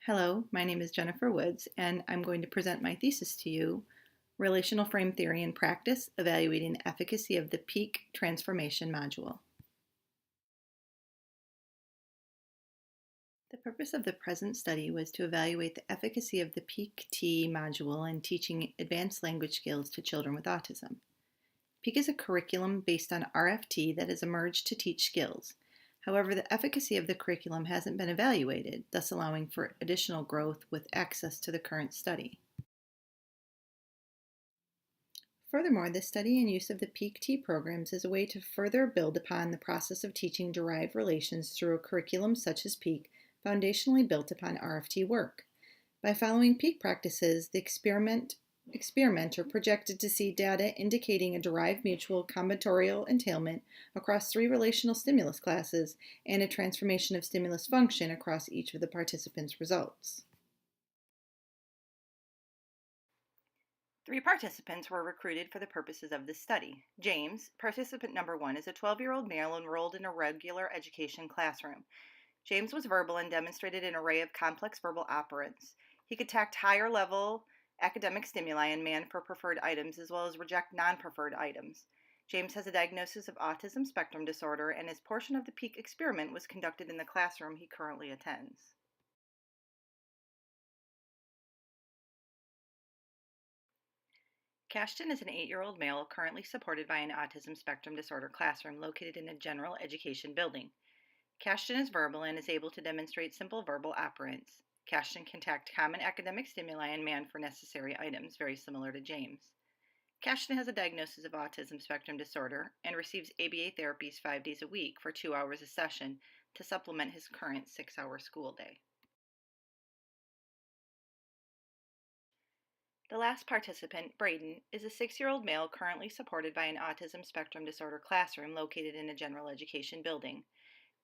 Hello, my name is Jennifer Woods, and I'm going to present my thesis to you, Relational Frame Theory in Practice, Evaluating the Efficacy of the Peak Transformation Module. The purpose of the present study was to evaluate the efficacy of the Peak-T module in teaching advanced language skills to children with autism. Peak is a curriculum based on RFT that has emerged to teach skills. However, the efficacy of the curriculum hasn't been evaluated, thus allowing for additional growth with access to the current study. Furthermore, the study and use of the Peak-T programs is a way to further build upon the process of teaching derived relations through a curriculum such as Peak, foundationally built upon RFT work. By following Peak practices, the experimenter projected to see data indicating a derived mutual combinatorial entailment across 3 relational stimulus classes and a transformation of stimulus function across each of the participants' results. 3 participants were recruited for the purposes of this study. James, participant number 1, is a 12-year-old male enrolled in a regular education classroom. James was verbal and demonstrated an array of complex verbal operants. He could tact higher level academic stimuli and man for preferred items as well as reject non-preferred items. James has a diagnosis of autism spectrum disorder, and his portion of the Peak experiment was conducted in the classroom he currently attends. Cashton is an 8-year-old male currently supported by an autism spectrum disorder classroom located in a general education building. Cashton is verbal and is able to demonstrate simple verbal operants. Cashton can tact common academic stimuli and man for necessary items, very similar to James. Cashton has a diagnosis of autism spectrum disorder and receives ABA therapies 5 days a week for 2 hours a session to supplement his current 6-hour school day. The last participant, Braden, is a 6-year-old male currently supported by an autism spectrum disorder classroom located in a general education building.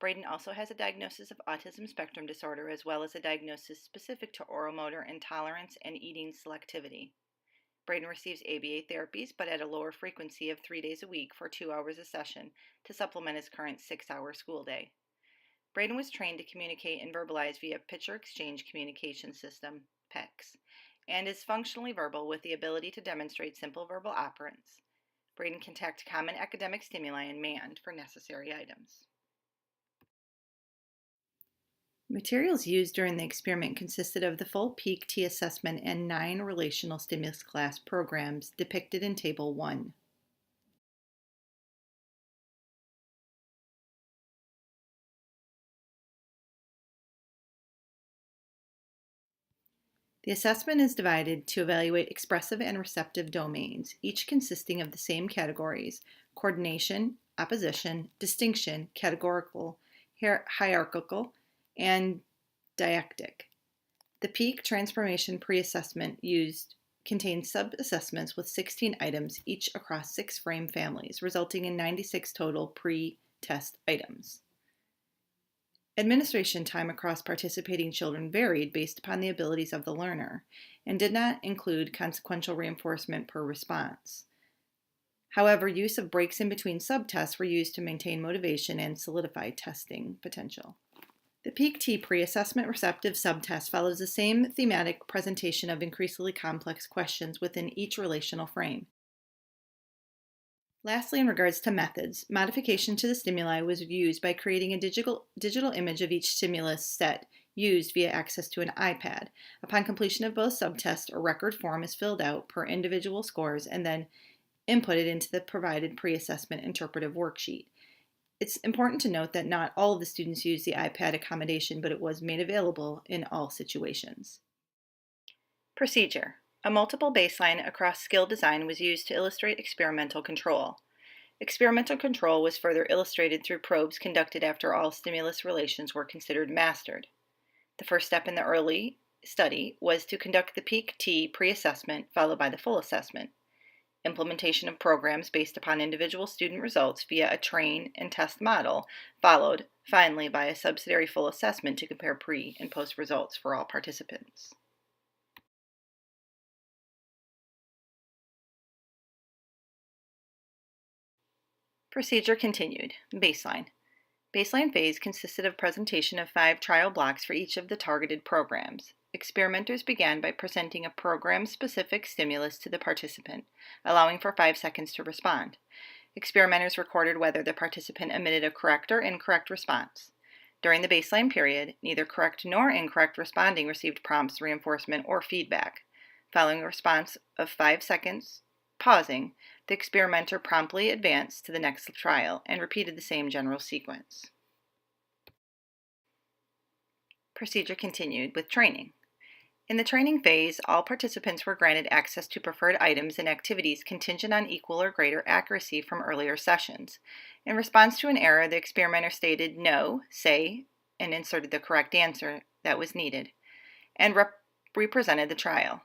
Braden also has a diagnosis of autism spectrum disorder as well as a diagnosis specific to oromotor intolerance and eating selectivity. Braden receives ABA therapies but at a lower frequency of 3 days a week for 2 hours a session to supplement his current 6-hour school day. Braden was trained to communicate and verbalize via Picture Exchange Communication System, PECS, and is functionally verbal with the ability to demonstrate simple verbal operants. Braden can tact common academic stimuli and manned for necessary items. Materials used during the experiment consisted of the full Peak-T assessment and 9 relational stimulus class programs depicted in Table 1. The assessment is divided to evaluate expressive and receptive domains, each consisting of the same categories: coordination, opposition, distinction, categorical, hierarchical, and deictic. The Peak Transformation Pre-Assessment used contains sub-assessments with 16 items, each across 6 frame families, resulting in 96 total pre-test items. Administration time across participating children varied based upon the abilities of the learner and did not include consequential reinforcement per response. However, use of breaks in between subtests were used to maintain motivation and solidify testing potential. The Peak-T pre-assessment receptive subtest follows the same thematic presentation of increasingly complex questions within each relational frame. Lastly, in regards to methods, modification to the stimuli was used by creating a digital image of each stimulus set used via access to an iPad. Upon completion of both subtests, a record form is filled out per individual scores and then inputted into the provided pre-assessment interpretive worksheet. It's important to note that not all of the students used the iPad accommodation, but it was made available in all situations. Procedure. A multiple baseline across skill design was used to illustrate experimental control. Experimental control was further illustrated through probes conducted after all stimulus relations were considered mastered. The first step in the early study was to conduct the Peak-T pre-assessment, followed by the full assessment. Implementation of programs based upon individual student results via a train and test model, followed finally by a subsidiary full assessment to compare pre- and post results for all participants. Procedure continued. Baseline. Baseline phase consisted of presentation of 5 trial blocks for each of the targeted programs. Experimenters began by presenting a program-specific stimulus to the participant, allowing for 5 seconds to respond. Experimenters recorded whether the participant emitted a correct or incorrect response. During the baseline period, neither correct nor incorrect responding received prompts, reinforcement, or feedback. Following a response of 5 seconds, pausing, the experimenter promptly advanced to the next trial and repeated the same general sequence. Procedure continued with training. In the training phase, all participants were granted access to preferred items and activities contingent on equal or greater accuracy from earlier sessions. In response to an error, the experimenter stated no, say, and inserted the correct answer that was needed, and represented the trial.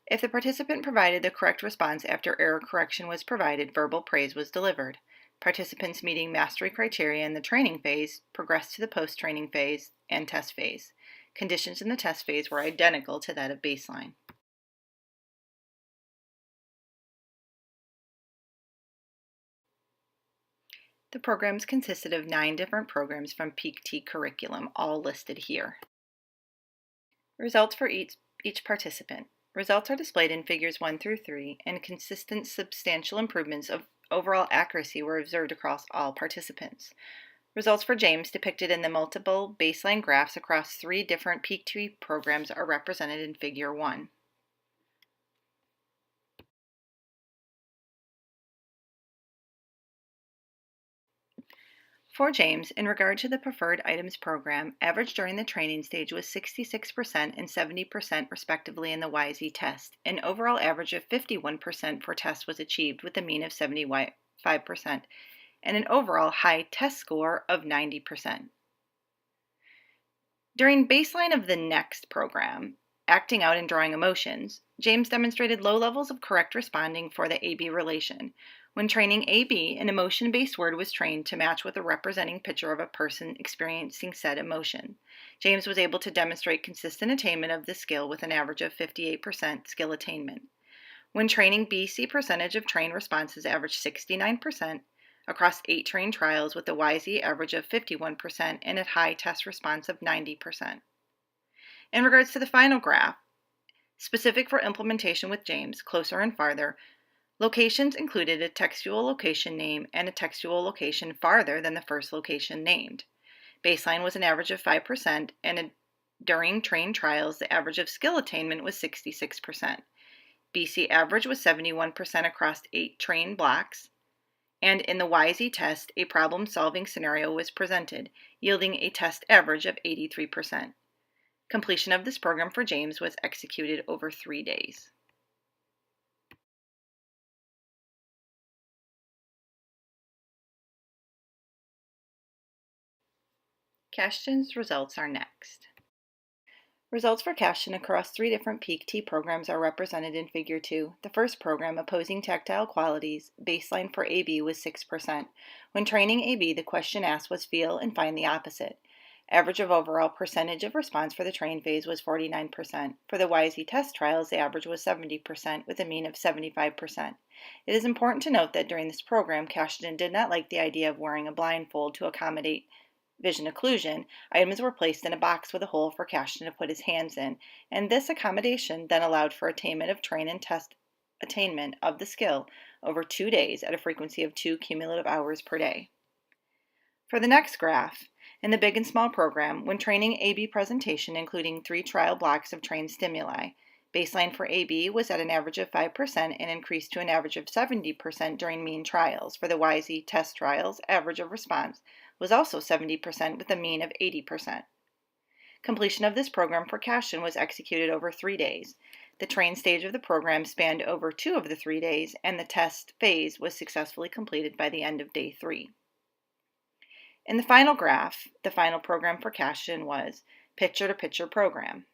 If the participant provided the correct response after error correction was provided, verbal praise was delivered. Participants meeting mastery criteria in the training phase progressed to the post-training phase and test phase. Conditions in the test phase were identical to that of baseline. The programs consisted of 9 different programs from Peak T curriculum, all listed here. Results for each participant. Results are displayed in figures 1 through 3, and consistent substantial improvements of overall accuracy were observed across all participants. Results for James, depicted in the multiple baseline graphs across 3 different Peak T programs, are represented in figure 1. For James, in regard to the preferred items program, average during the training stage was 66% and 70% respectively in the YZ test. An overall average of 51% for tests was achieved with a mean of 75% and an overall high test score of 90%. During baseline of the next program, acting out and drawing emotions, James demonstrated low levels of correct responding for the AB relation. When training AB, an emotion-based word was trained to match with a representing picture of a person experiencing said emotion. James was able to demonstrate consistent attainment of this skill with an average of 58% skill attainment. When training BC, percentage of trained responses averaged 69% across 8 trained trials with a YZ average of 51% and a high test response of 90%. In regards to the final graph, specific for implementation with James, closer and farther, locations included a textual location name and a textual location farther than the first location named. Baseline was an average of 5%, and during trained trials, the average of skill attainment was 66%. BC average was 71% across 8 trained blocks, and in the YZ test, a problem-solving scenario was presented, yielding a test average of 83%. Completion of this program for James was executed over 3 days. Cashton's results are next. Results for Cashton across 3 different Peak T programs are represented in Figure 2. The first program, Opposing Tactile Qualities, baseline for AB was 6%. When training AB, the question asked was feel and find the opposite. Average of overall percentage of response for the train phase was 49%. For the YZ test trials, the average was 70% with a mean of 75%. It is important to note that during this program, Cashton did not like the idea of wearing a blindfold to accommodate vision occlusion. Items were placed in a box with a hole for Cashton to put his hands in, and this accommodation then allowed for attainment of train and test attainment of the skill over 2 days at a frequency of 2 cumulative hours per day. For the next graph, in the big and small program, when training AB presentation including 3 trial blocks of trained stimuli, baseline for AB was at an average of 5% and increased to an average of 70% during mean trials. For the YZ test trials, average of response was also 70% with a mean of 80%. Completion of this program for Cashton was executed over 3 days. The train stage of the program spanned over 2 of the 3 days, and the test phase was successfully completed by the end of day 3. In the final graph, the final program for Cashton was Picture-to-Picture program.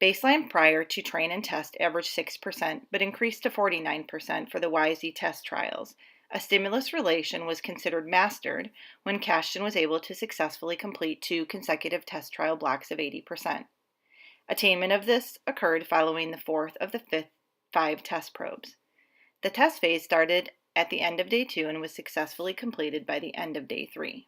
Baseline prior to train and test averaged 6%, but increased to 49% for the YZ test trials. A stimulus relation was considered mastered when Cashton was able to successfully complete 2 consecutive test trial blocks of 80%. Attainment of this occurred following the 4th of the 5 test probes. The test phase started at the end of day 2 and was successfully completed by the end of day 3.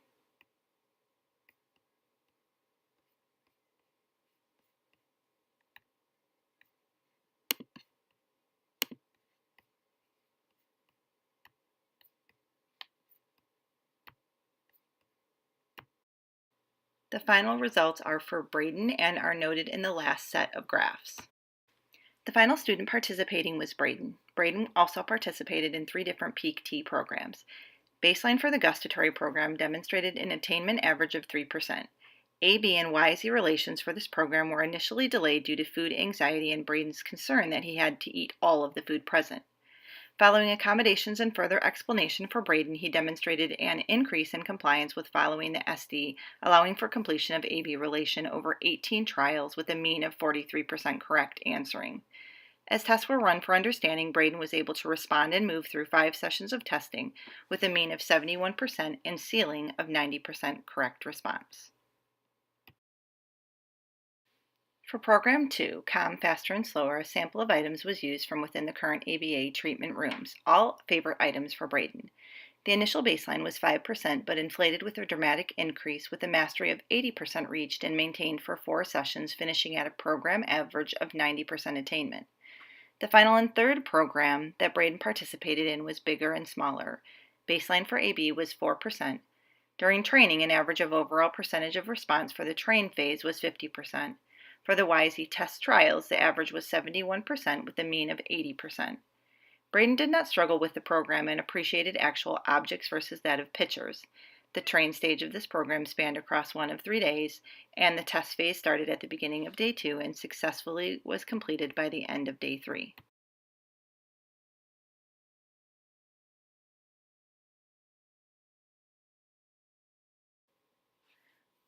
The final results are for Braden and are noted in the last set of graphs. The final student participating was Braden. Braden also participated in 3 different Peak T programs. Baseline for the gustatory program demonstrated an attainment average of 3%. AB and YZ relations for this program were initially delayed due to food anxiety and Braden's concern that he had to eat all of the food present. Following accommodations and further explanation for Braden, he demonstrated an increase in compliance with following the SD, allowing for completion of AB relation over 18 trials with a mean of 43% correct answering. As tests were run for understanding, Braden was able to respond and move through 5 sessions of testing with a mean of 71% and ceiling of 90% correct response. For Program 2, Calm, Faster, and Slower, a sample of items was used from within the current ABA treatment rooms, all favorite items for Braden. The initial baseline was 5%, but inflated with a dramatic increase with a mastery of 80% reached and maintained for 4 sessions, finishing at a program average of 90% attainment. The final and third program that Braden participated in was bigger and smaller. Baseline for AB was 4%. During training, an average of overall percentage of response for the train phase was 50%. For the YZ test trials, the average was 71% with a mean of 80%. Braden did not struggle with the program and appreciated actual objects versus that of pictures. The train stage of this program spanned across one of 3 days, and the test phase started at the beginning of day 2 and successfully was completed by the end of day 3.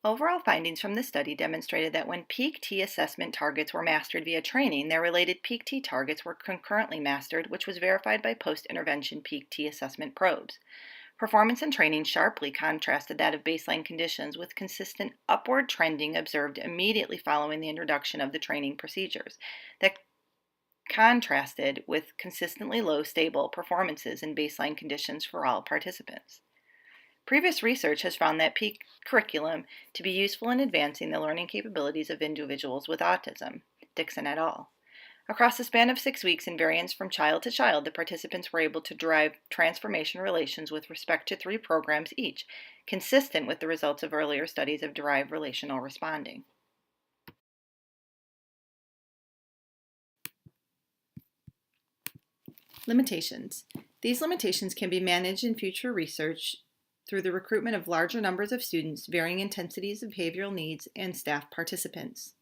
Overall findings from the study demonstrated that when Peak T assessment targets were mastered via training, their related Peak T targets were concurrently mastered, which was verified by post-intervention Peak T assessment probes. Performance and training sharply contrasted that of baseline conditions, with consistent upward trending observed immediately following the introduction of the training procedures that contrasted with consistently low stable performances in baseline conditions for all participants. Previous research has found that peak curriculum to be useful in advancing the learning capabilities of individuals with autism, Dixon et al. Across the span of 6 weeks and variance from child to child, the participants were able to derive transformation relations with respect to 3 programs each, consistent with the results of earlier studies of derived relational responding. Limitations. These limitations can be managed in future research through the recruitment of larger numbers of students, varying intensities of behavioral needs, and staff participants.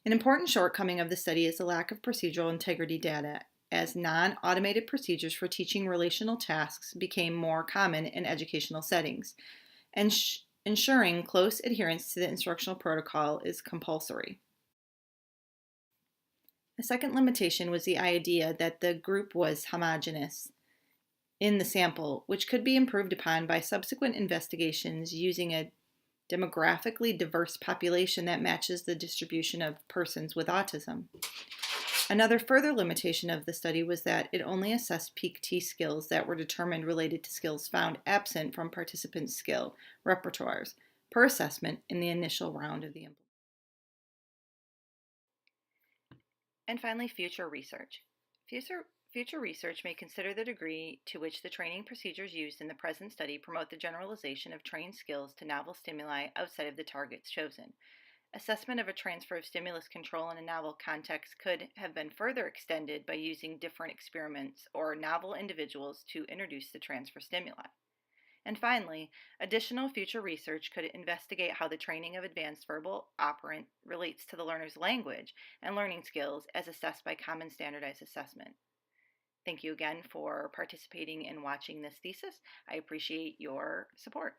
An important shortcoming of the study is the lack of procedural integrity data, as non-automated procedures for teaching relational tasks became more common in educational settings, and ensuring close adherence to the instructional protocol is compulsory. A second limitation was the idea that the group was homogeneous in the sample, which could be improved upon by subsequent investigations using a demographically diverse population that matches the distribution of persons with autism. Another further limitation of the study was that it only assessed Peak T skills that were determined related to skills found absent from participants' skill repertoires per assessment in the initial round of the implementation. And finally, future research. Future research may consider the degree to which the training procedures used in the present study promote the generalization of trained skills to novel stimuli outside of the targets chosen. Assessment of a transfer of stimulus control in a novel context could have been further extended by using different experiments or novel individuals to introduce the transfer stimuli. And finally, additional future research could investigate how the training of advanced verbal operant relates to the learner's language and learning skills as assessed by common standardized assessment. Thank you again for participating and watching this thesis. I appreciate your support.